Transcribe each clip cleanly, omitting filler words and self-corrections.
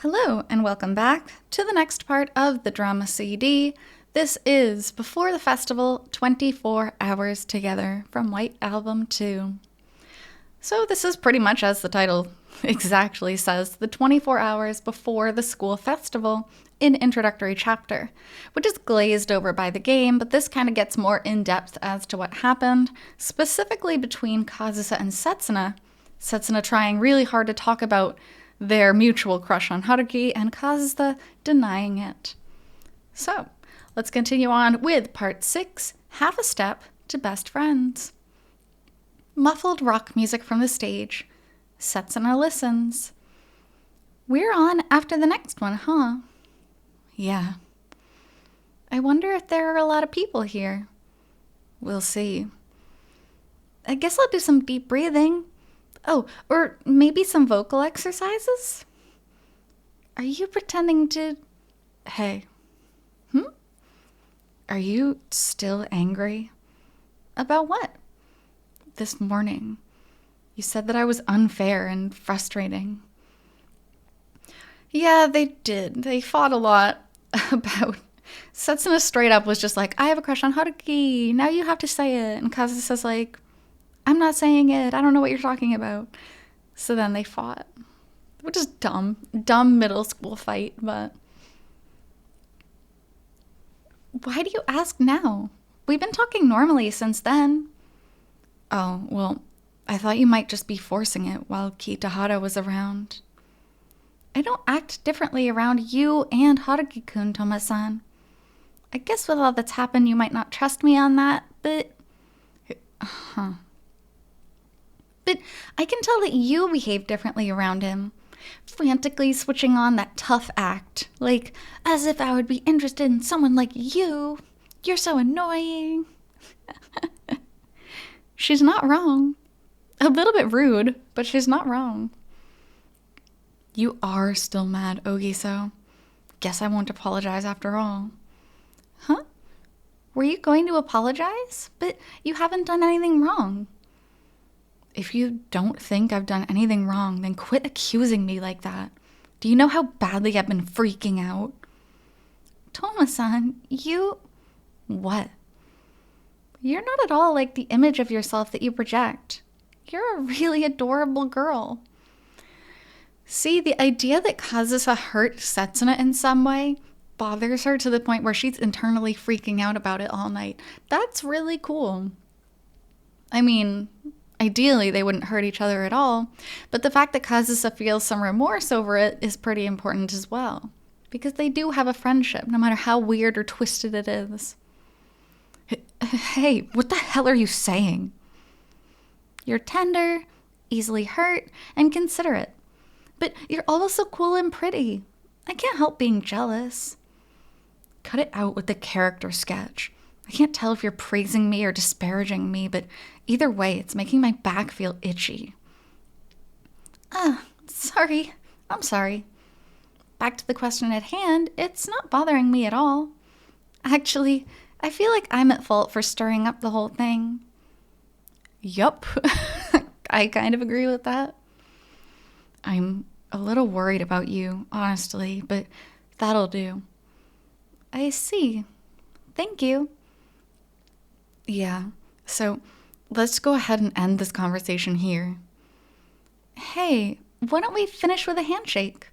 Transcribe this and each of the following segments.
Hello and welcome back to the next part of the drama CD. This is Before the Festival, 24 Hours Together from White Album 2. So this is pretty much as the title exactly says, the 24 hours before the school festival in introductory chapter, which is glazed over by the game, but this kind of gets more in-depth as to what happened, specifically between Kazusa and Setsuna. Setsuna trying really hard to talk about their mutual crush on Haruki, and Kazusa denying it. So, let's continue on with part 6, Half a Step to Best Friends. Muffled rock music from the stage. Setsuna listens. We're on after the next one, huh? Yeah. I wonder if there are a lot of people here. We'll see. I guess I'll do some deep breathing. Oh, or maybe some vocal exercises? Are you pretending to... Hey. Are you still angry? About what? This morning. You said that I was unfair and frustrating. Yeah, they did. They fought a lot about... Setsuna straight up was just like, I have a crush on Haruki. Now you have to say it. And Kazusa's like, I'm not saying it. I don't know what you're talking about. So then they fought. Which is dumb. Dumb middle school fight, but... Why do you ask now? We've been talking normally since then. Oh, well, I thought you might just be forcing it while Kitahara was around. I don't act differently around you and Haruki-kun, Toma-san. I guess with all that's happened, you might not trust me on that, but... But I can tell that you behave differently around him. Frantically switching on that tough act. Like, as if I would be interested in someone like you. You're so annoying. She's not wrong. A little bit rude, but she's not wrong. You are still mad, Ogiso. Guess I won't apologize after all. Huh? Were you going to apologize? But you haven't done anything wrong. If you don't think I've done anything wrong, then quit accusing me like that. Do you know how badly I've been freaking out? Toma-san, you... What? You're not at all like the image of yourself that you project. You're a really adorable girl. See, the idea that Kazusa hurt Setsuna in some way bothers her to the point where she's internally freaking out about it all night. That's really cool. I mean... Ideally, they wouldn't hurt each other at all, but the fact that Kazusa feels some remorse over it is pretty important as well, because they do have a friendship, no matter how weird or twisted it is. Hey, what the hell are you saying? You're tender, easily hurt, and considerate, but you're also cool and pretty. I can't help being jealous. Cut it out with the character sketch. I can't tell if you're praising me or disparaging me, but either way, it's making my back feel itchy. Sorry. I'm sorry. Back to the question at hand, it's not bothering me at all. Actually, I feel like I'm at fault for stirring up the whole thing. Yup. I kind of agree with that. I'm a little worried about you, honestly, but that'll do. I see. Thank you. Yeah, so let's go ahead and end this conversation here. Hey, why don't we finish with a handshake?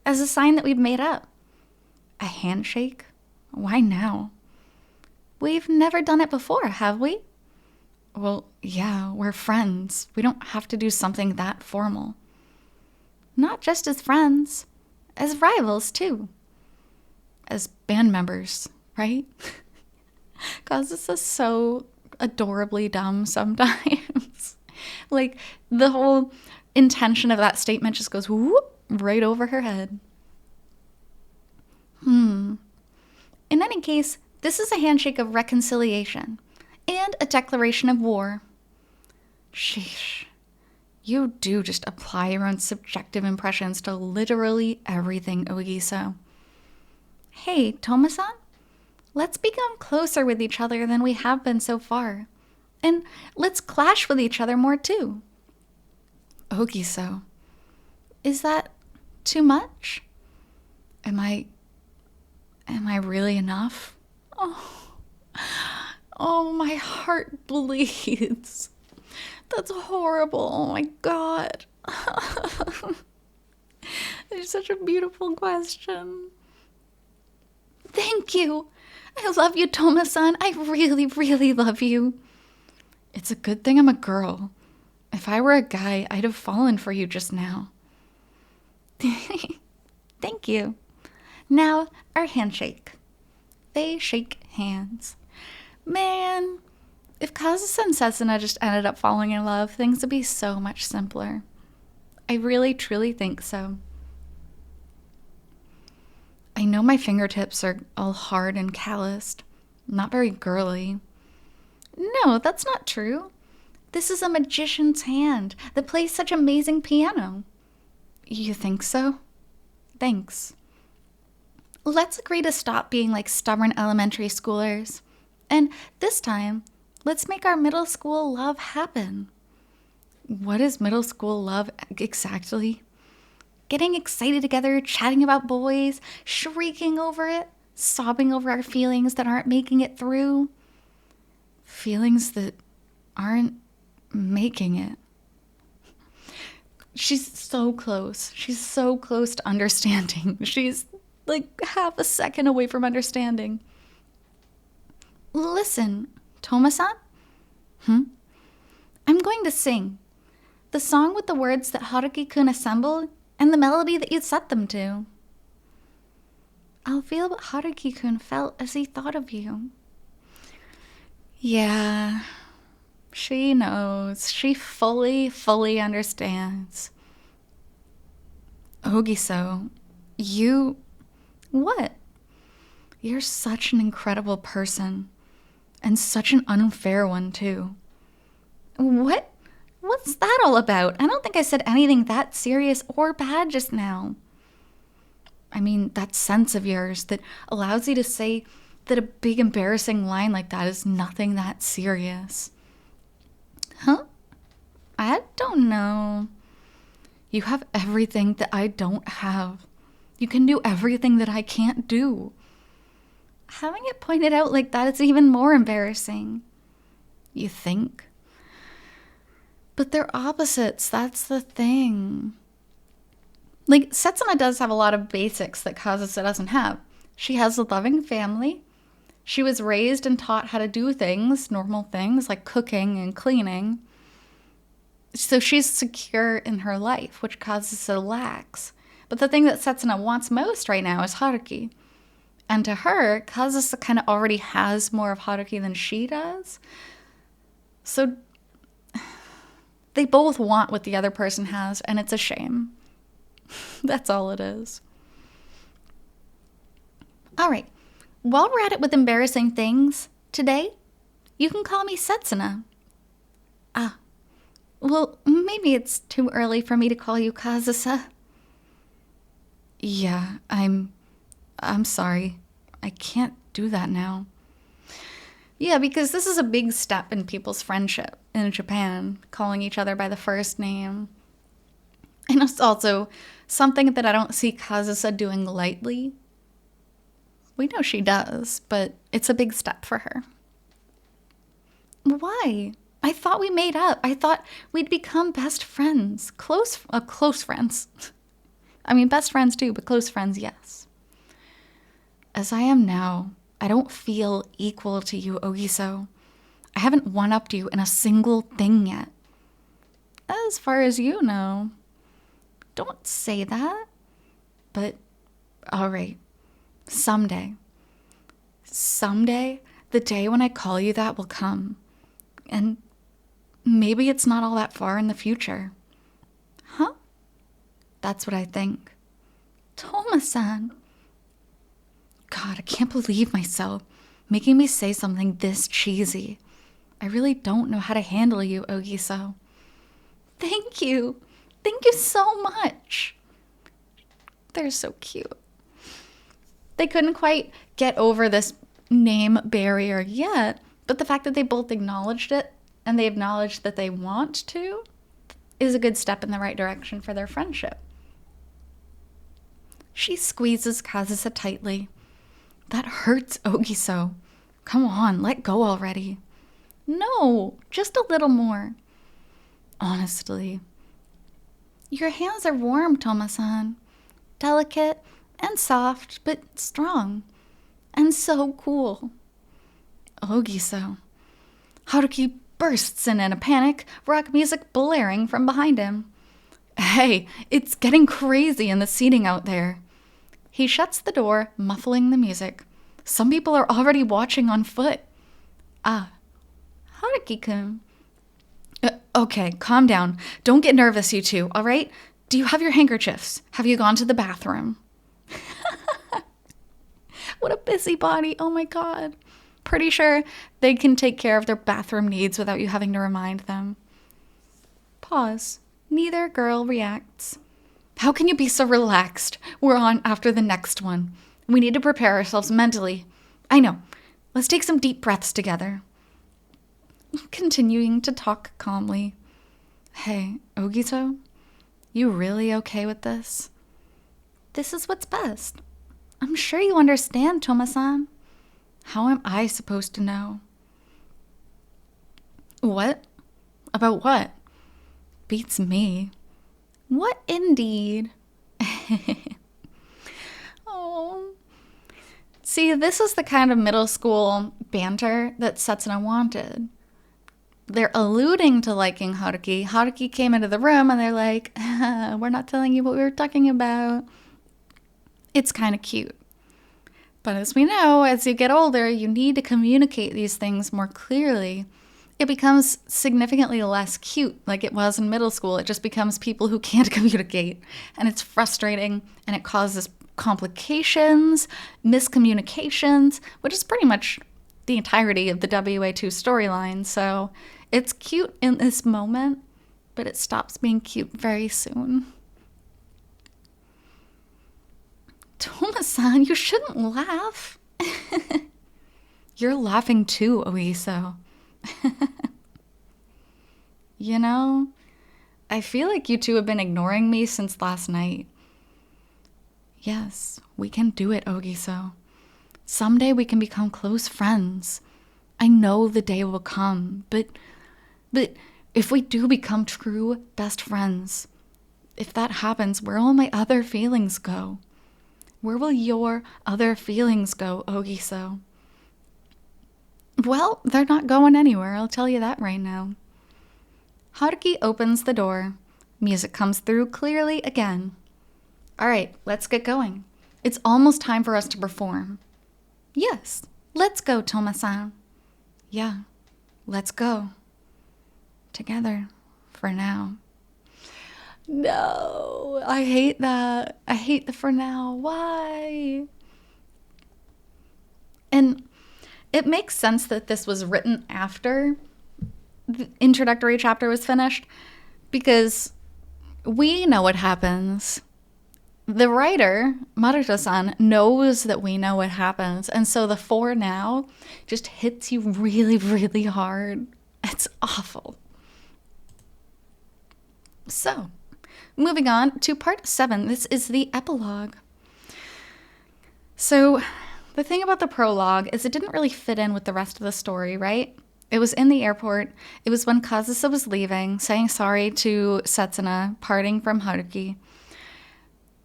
As a sign that we've made up. A handshake? Why now? We've never done it before, have we? Well, yeah, we're friends. We don't have to do something that formal. Not just as friends. As rivals, too. As band members, right? Kazusa's so adorably dumb sometimes. Like, the whole intention of that statement just goes whoop, right over her head. In any case, this is a handshake of reconciliation and a declaration of war. Sheesh. You do just apply your own subjective impressions to literally everything, Ogiso. Hey, Toma-san? Let's become closer with each other than we have been so far. And let's clash with each other more too. Ogiso. Is that too much? Am I really enough? Oh, my heart bleeds. That's horrible. Oh my God. It's such a beautiful question. Thank you. I love you, Toma-san. I really, really love you. It's a good thing I'm a girl. If I were a guy, I'd have fallen for you just now. Thank you. Now, our handshake. They shake hands. Man, if Kazusa and Setsuna just ended up falling in love, things would be so much simpler. I really, truly think so. I know my fingertips are all hard and calloused. Not very girly. No, that's not true. This is a magician's hand that plays such amazing piano. You think so? Thanks. Let's agree to stop being like stubborn elementary schoolers. And this time, let's make our middle school love happen. What is middle school love exactly? Getting excited together, chatting about boys, shrieking over it, sobbing over our feelings that aren't making it through. Feelings that aren't making it. She's so close. She's so close to understanding. She's like half a second away from understanding. Listen, Toma-san? I'm going to sing. The song with the words that Haruki-kun assembled and the melody that you set them to. I'll feel what Haruki-kun felt as he thought of you. Yeah, she knows. She fully understands. Ogiso, you... What? You're such an incredible person. And such an unfair one, too. What? What's that all about? I don't think I said anything that serious or bad just now. I mean, that sense of yours that allows you to say that a big embarrassing line like that is nothing that serious. Huh? I don't know. You have everything that I don't have. You can do everything that I can't do. Having it pointed out like that, it's even more embarrassing. You think? But they're opposites, that's the thing. Like, Setsuna does have a lot of basics that Kazusa doesn't have. She has a loving family. She was raised and taught how to do things, normal things, like cooking and cleaning. So she's secure in her life, which Kazusa lacks. But the thing that Setsuna wants most right now is Haruki. And to her, Kazusa kind of already has more of Haruki than she does. So they both want what the other person has, and it's a shame. That's all it is. All right. While we're at it with embarrassing things, today, you can call me Setsuna. Ah. Well, maybe it's too early for me to call you Kazusa. Yeah, I'm sorry. I can't do that now. Yeah, because this is a big step in people's friendship in Japan, calling each other by the first name. And it's also something that I don't see Kazusa doing lightly. We know she does, but it's a big step for her. Why? I thought we made up. I thought we'd become best friends. Close friends. I mean, best friends too, but close friends, yes. As I am now, I don't feel equal to you, Ogiso. I haven't one-upped you in a single thing yet. As far as you know. Don't say that. But, all right. Someday, the day when I call you that will come. And maybe it's not all that far in the future. Huh? That's what I think. Toma-san. God, I can't believe myself making me say something this cheesy. I really don't know how to handle you, Ogiso. Thank you. Thank you so much. They're so cute. They couldn't quite get over this name barrier yet, but the fact that they both acknowledged it and they acknowledged that they want to is a good step in the right direction for their friendship. She squeezes Kazusa tightly. That hurts, Ogiso. Come on, let go already. No, just a little more. Honestly. Your hands are warm, Toma-san. Delicate and soft, but strong. And so cool. Ogiso. Haruki bursts in a panic, rock music blaring from behind him. Hey, it's getting crazy in the seating out there. He shuts the door, muffling the music. Some people are already watching on foot. Ah, Haruki-kun. Okay, calm down. Don't get nervous, you two, all right? Do you have your handkerchiefs? Have you gone to the bathroom? What a busybody. Oh my God. Pretty sure they can take care of their bathroom needs without you having to remind them. Pause. Neither girl reacts. How can you be so relaxed? We're on after the next one. We need to prepare ourselves mentally. I know. Let's take some deep breaths together. Continuing to talk calmly. Hey, Ogiso, you really okay with this? This is what's best. I'm sure you understand, Toma-san. How am I supposed to know? What? About what? Beats me. What indeed? Oh. See, this is the kind of middle school banter that Setsuna wanted. They're alluding to liking Haruki. Haruki came into the room and they're like, we're not telling you what we were talking about. It's kind of cute. But as we know, as you get older, you need to communicate these things more clearly. It becomes significantly less cute like it was in middle school. It just becomes people who can't communicate. And it's frustrating and it causes complications, miscommunications, which is pretty much the entirety of the WA2 storyline. So it's cute in this moment, but it stops being cute very soon. Toma-san, you shouldn't laugh. You're laughing too, Oiso. You know, I feel like you two have been ignoring me since last night. Yes, we can do it, Ogiso. Someday we can become close friends. I know the day will come, but if we do become true best friends, if that happens, where will my other feelings go? Where will your other feelings go, Ogiso? Well, they're not going anywhere, I'll tell you that right now. Haruki opens the door. Music comes through clearly again. All right, let's get going. It's almost time for us to perform. Yes, let's go, Toma-san. Yeah, let's go. Together, for now. No, I hate that. I hate the for now. Why? And it makes sense that this was written after the introductory chapter was finished, because we know what happens. The writer, Maruto-san, knows that we know what happens, and so the for now just hits you really, really hard. It's awful. So, moving on to part 7. This is the epilogue. So, the thing about the prologue is it didn't really fit in with the rest of the story, right? It was in the airport. It was when Kazusa was leaving, saying sorry to Setsuna, parting from Haruki.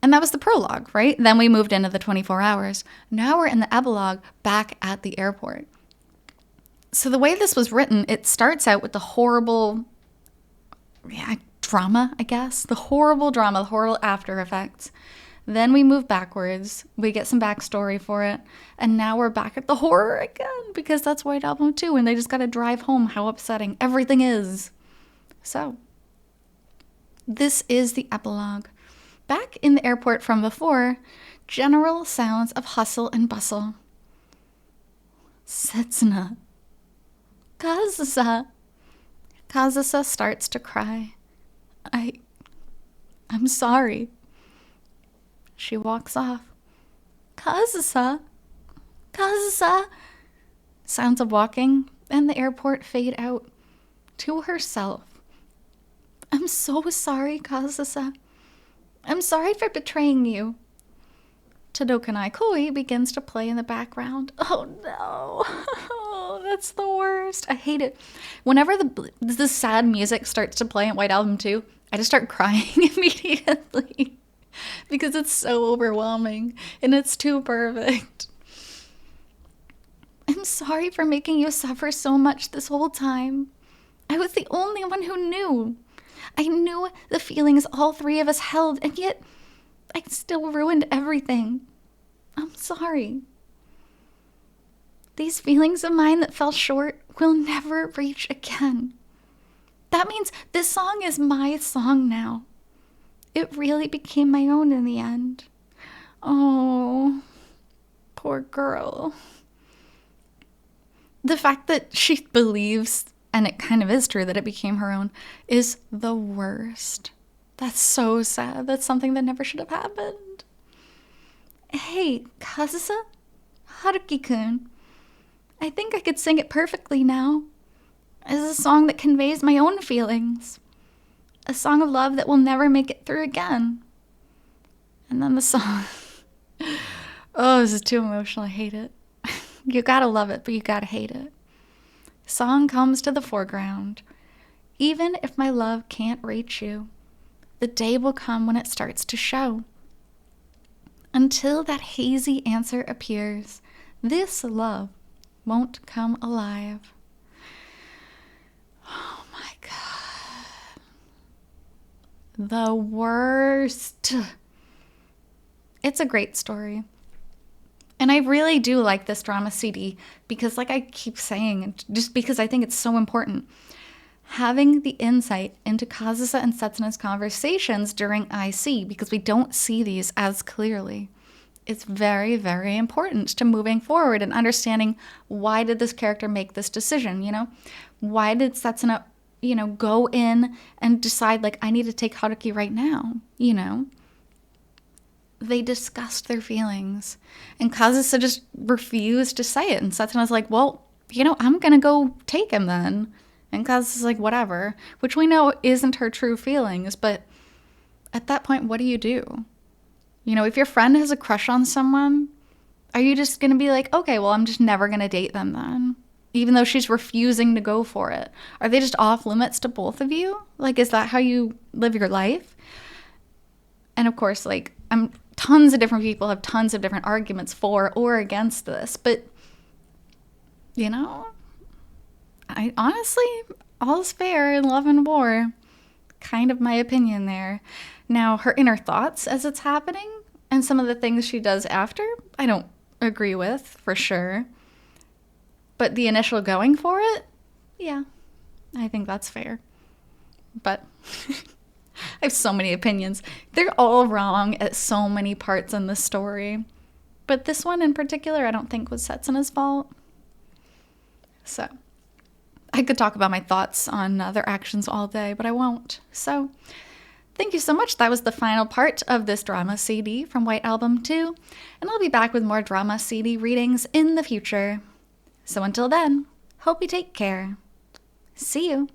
And that was the prologue, right? Then we moved into the 24 hours. Now we're in the epilogue back at the airport. So the way this was written, it starts out with the horrible drama, I guess. The horrible drama, the horrible after effects. Then we move backwards. We get some backstory for it. And now we're back at the horror again, because that's White Album 2, and they just got to drive home how upsetting everything is. So, this is the epilogue. Back in the airport from before, general sounds of hustle and bustle. Setsuna. Kazusa. Kazusa starts to cry. I'm sorry. She walks off. Kazusa. Kazusa. Sounds of walking and the airport fade out. To herself. I'm so sorry, Kazusa. I'm sorry for betraying you. Tadokanai Koi begins to play in the background. Oh no. Oh, that's the worst. I hate it. Whenever the sad music starts to play in White Album 2, I just start crying immediately because it's so overwhelming and it's too perfect. I'm sorry for making you suffer so much this whole time. I was the only one who knew. I knew the feelings all three of us held, and yet I still ruined everything. I'm sorry. These feelings of mine that fell short will never reach again. That means this song is my song now. It really became my own in the end. Oh, poor girl. The fact that she believes, and it kind of is true that it became her own, is the worst. That's so sad. That's something that never should have happened. Hey, Kazusa? Haruki-kun. I think I could sing it perfectly now. It's a song that conveys my own feelings. A song of love that will never make it through again. And then the song. Oh, this is too emotional. I hate it. You gotta love it, but you gotta hate it. Song comes to the foreground. Even if my love can't reach you, the day will come when it starts to show. Until that hazy answer appears, this love won't come alive. Oh my God. The worst. It's a great story. And I really do like this drama CD because, like I keep saying, just because I think it's so important, having the insight into Kazusa and Setsuna's conversations during IC, because we don't see these as clearly, is very, very important to moving forward and understanding why did this character make this decision, you know? Why did Setsuna, go in and decide, like, I need to take Haruki right now, you know? They discussed their feelings, and Kazusa just refused to say it, and Setsuna's like, well, I'm gonna go take him then. And Kazusa's like, whatever, which we know isn't her true feelings, but at that point, what do you do? If your friend has a crush on someone, are you just gonna be like, okay, well, I'm just never gonna date them then? Even though she's refusing to go for it. Are they just off limits to both of you? Like, is that how you live your life? And of course, like, tons of different people have tons of different arguments for or against this, but, I honestly, all's fair in love and war. Kind of my opinion there. Now, her inner thoughts as it's happening and some of the things she does after, I don't agree with, for sure. But the initial going for it, yeah, I think that's fair. But I have so many opinions. They're all wrong at so many parts in the story. But this one in particular, I don't think was Setsuna's fault. So I could talk about my thoughts on their actions all day, but I won't. So thank you so much. That was the final part of this drama CD from White Album 2. And I'll be back with more drama CD readings in the future. So until then, hope you take care. See you.